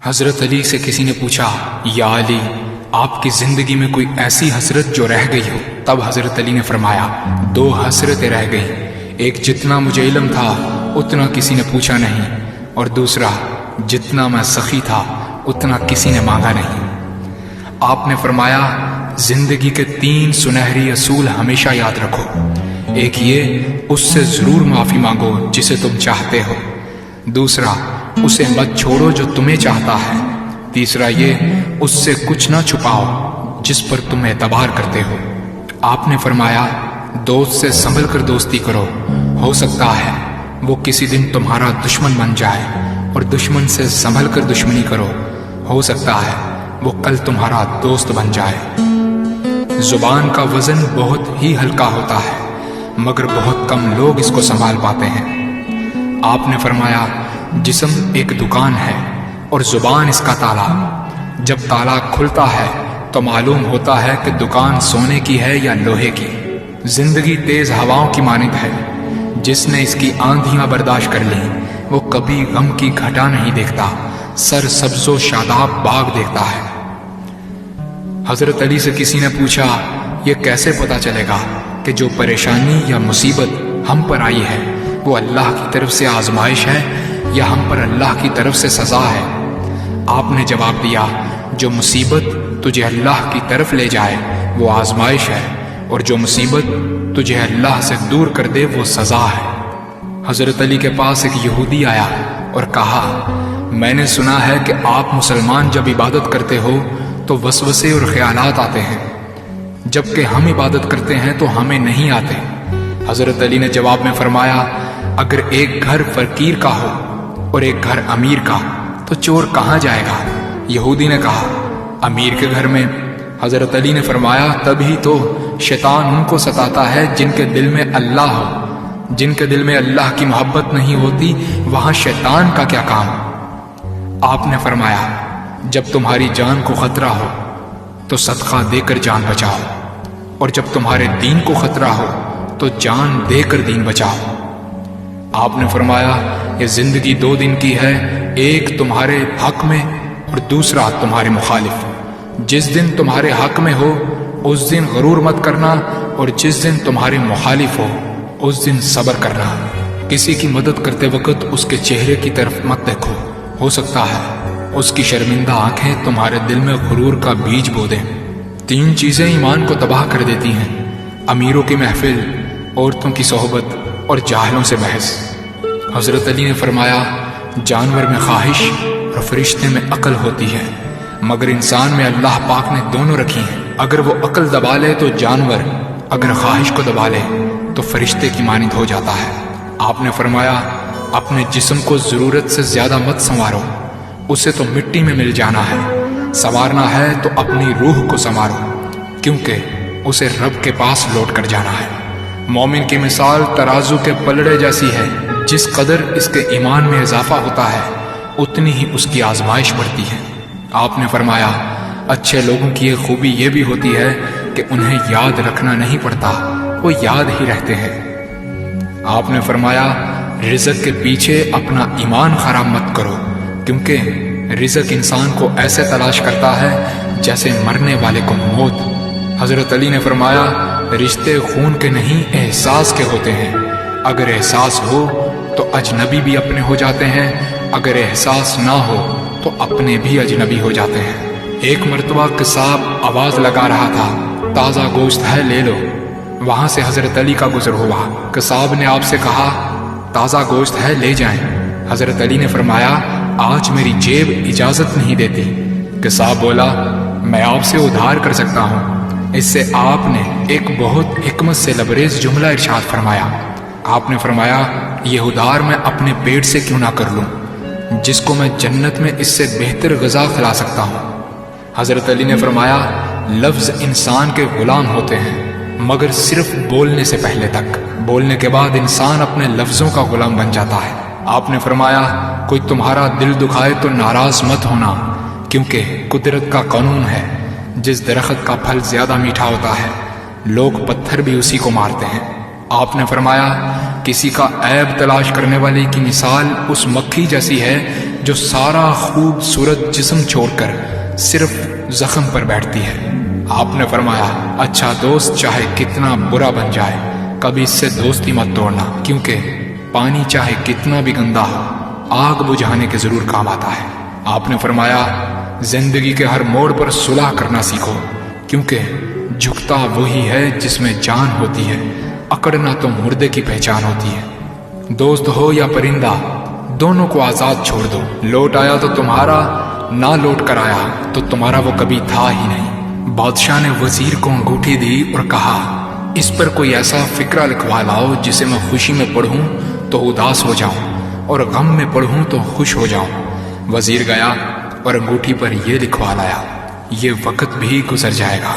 حضرت علی سے کسی نے پوچھا، یا علی، آپ کی زندگی میں کوئی ایسی حسرت جو رہ گئی ہو؟ تب حضرت علی نے فرمایا، 2 حسرتیں رہ گئی، ایک جتنا مجھے علم تھا اتنا کسی نے پوچھا نہیں، اور دوسرا جتنا میں سخی تھا اتنا کسی نے مانگا نہیں۔ آپ نے فرمایا، زندگی کے 3 سنہری اصول ہمیشہ یاد رکھو۔ ایک یہ، اس سے ضرور معافی مانگو جسے تم چاہتے ہو۔ دوسرا، اسے مت چھوڑو جو تمہیں چاہتا ہے۔ تیسرا یہ، اس سے کچھ نہ چھپاؤ جس پر تم اعتبار کرتے ہو۔ آپ نے فرمایا، دوست سے سنبھل کر دوستی کرو، ہو سکتا ہے وہ کسی دن تمہارا دشمن بن جائے، اور دشمن سے سنبھل کر دشمنی کرو، ہو سکتا ہے وہ کل تمہارا دوست بن جائے۔ زبان کا وزن بہت ہی ہلکا ہوتا ہے، مگر بہت کم لوگ اس کو سنبھال پاتے ہیں۔ آپ نے فرمایا، جسم ایک دکان ہے اور زبان اس کا تالا۔ جب تالا کھلتا ہے تو معلوم ہوتا ہے کہ دکان سونے کی ہے یا لوہے کی۔ زندگی تیز ہواؤں کی مانند ہے، جس نے اس کی آندھیاں برداشت کر لی وہ کبھی غم کی گھٹا نہیں دیکھتا، سر سبز و شاداب باغ دیکھتا ہے۔ حضرت علی سے کسی نے پوچھا، یہ کیسے پتا چلے گا کہ جو پریشانی یا مصیبت ہم پر آئی ہے وہ اللہ کی طرف سے آزمائش ہے یا ہم پر اللہ کی طرف سے سزا ہے؟ آپ نے جواب دیا، جو مصیبت تجھے اللہ کی طرف لے جائے وہ آزمائش ہے، اور جو مصیبت تجھے اللہ سے دور کر دے وہ سزا ہے۔ حضرت علی کے پاس ایک یہودی آیا اور کہا، میں نے سنا ہے کہ آپ مسلمان جب عبادت کرتے ہو تو وسوسے اور خیالات آتے ہیں، جبکہ ہم عبادت کرتے ہیں تو ہمیں نہیں آتے۔ حضرت علی نے جواب میں فرمایا، اگر ایک گھر فقیر کا ہو اور ایک گھر امیر کا تو چور کہاں جائے گا؟ یہودی نے کہا، امیر کے گھر میں۔ حضرت علی نے فرمایا، تبھی تو شیطان ان کو ستاتا ہے جن کے دل میں اللہ ہو۔ جن کے دل میں اللہ کی محبت نہیں ہوتی وہاں شیطان کا کیا کام؟ آپ نے فرمایا، جب تمہاری جان کو خطرہ ہو تو صدقہ دے کر جان بچاؤ، اور جب تمہارے دین کو خطرہ ہو تو جان دے کر دین بچاؤ۔ آپ نے فرمایا، یہ زندگی 2 دن کی ہے، ایک تمہارے حق میں اور دوسرا تمہارے مخالف۔ جس دن تمہارے حق میں ہو اس دن غرور مت کرنا، اور جس دن تمہارے مخالف ہو اس دن صبر کرنا۔ کسی کی مدد کرتے وقت اس کے چہرے کی طرف مت دیکھو، ہو سکتا ہے اس کی شرمندہ آنکھیں تمہارے دل میں غرور کا بیج بو دیں۔ 3 چیزیں ایمان کو تباہ کر دیتی ہیں، امیروں کی محفل، عورتوں کی صحبت اور جاہلوں سے بحث۔ حضرت علی نے فرمایا، جانور میں خواہش اور فرشتے میں عقل ہوتی ہے، مگر انسان میں اللہ پاک نے دونوں رکھی ہیں۔ اگر وہ عقل دبا لے تو جانور، اگر خواہش کو دبا لے تو فرشتے کی مانند ہو جاتا ہے۔ آپ نے فرمایا، اپنے جسم کو ضرورت سے زیادہ مت سنوارو، اسے تو مٹی میں مل جانا ہے۔ سنوارنا ہے تو اپنی روح کو سنوارو، کیونکہ اسے رب کے پاس لوٹ کر جانا ہے۔ مومن کی مثال ترازو کے پلڑے جیسی ہے، جس قدر اس کے ایمان میں اضافہ ہوتا ہے اتنی ہی اس کی آزمائش بڑھتی ہے۔ آپ نے فرمایا، اچھے لوگوں کی ایک خوبی یہ بھی ہوتی ہے کہ انہیں یاد رکھنا نہیں پڑتا، وہ یاد ہی رہتے ہیں۔ آپ نے فرمایا، رزق کے پیچھے اپنا ایمان خراب مت کرو، کیونکہ رزق انسان کو ایسے تلاش کرتا ہے جیسے مرنے والے کو موت۔ حضرت علی نے فرمایا، رشتے خون کے نہیں احساس کے ہوتے ہیں، اگر احساس ہو تو اجنبی بھی اپنے ہو جاتے ہیں، اگر احساس نہ ہو تو اپنے بھی اجنبی ہو جاتے ہیں۔ ایک مرتبہ قصاب آواز لگا رہا تھا، تازہ گوشت ہے لے لو۔ وہاں سے حضرت علی کا گزر ہوا، قصاب نے آپ سے کہا، تازہ گوشت ہے لے جائیں۔ حضرت علی نے فرمایا، آج میری جیب اجازت نہیں دیتی۔ قصاب بولا، میں آپ سے ادھار کر سکتا ہوں۔ اس سے آپ نے ایک بہت حکمت سے لبریز جملہ ارشاد فرمایا۔ آپ نے فرمایا، یہ ادھار میں اپنے پیٹ سے کیوں نہ کر لوں، جس کو میں جنت میں اس سے بہتر غذا کھلا سکتا ہوں۔ حضرت علی نے فرمایا، لفظ انسان کے غلام ہوتے ہیں مگر صرف بولنے سے پہلے تک، بولنے کے بعد انسان اپنے لفظوں کا غلام بن جاتا ہے۔ آپ نے فرمایا، کوئی تمہارا دل دکھائے تو ناراض مت ہونا، کیونکہ قدرت کا قانون ہے، جس درخت کا پھل زیادہ میٹھا ہوتا ہے لوگ پتھر بھی اسی کو مارتے ہیں۔ آپ نے فرمایا، کسی کا عیب تلاش کرنے والے کی مثال اس مکھی جیسی ہے جو سارا خوبصورت جسم چھوڑ کر صرف زخم پر بیٹھتی ہے۔ آپ نے فرمایا اچھا دوست چاہے کتنا برا بن جائے کبھی اس سے دوستی مت توڑنا، کیونکہ پانی چاہے کتنا بھی گندا ہو آگ بجھانے کے ضرور کام آتا ہے۔ آپ نے فرمایا زندگی کے ہر موڑ پر صلح کرنا سیکھو، کیونکہ جھکتا وہی ہے جس میں جان ہوتی ہے، اکڑنا تو مردے کی پہچان ہوتی ہے۔ دوست ہو یا پرندہ دونوں کو آزاد چھوڑ دو، لوٹ آیا تو تمہارا، نہ لوٹ کر آیا تو تمہارا وہ کبھی تھا ہی نہیں۔ بادشاہ نے وزیر کو انگوٹھی دی اور کہا اس پر کوئی ایسا فقرہ لکھوا لاؤ جسے میں خوشی میں پڑھوں تو اداس ہو جاؤں اور غم میں پڑھوں تو خوش ہو جاؤں۔ وزیر گیا اور انگوٹھی پر یہ لکھوا لایا یہ وقت بھی گزر جائے گا۔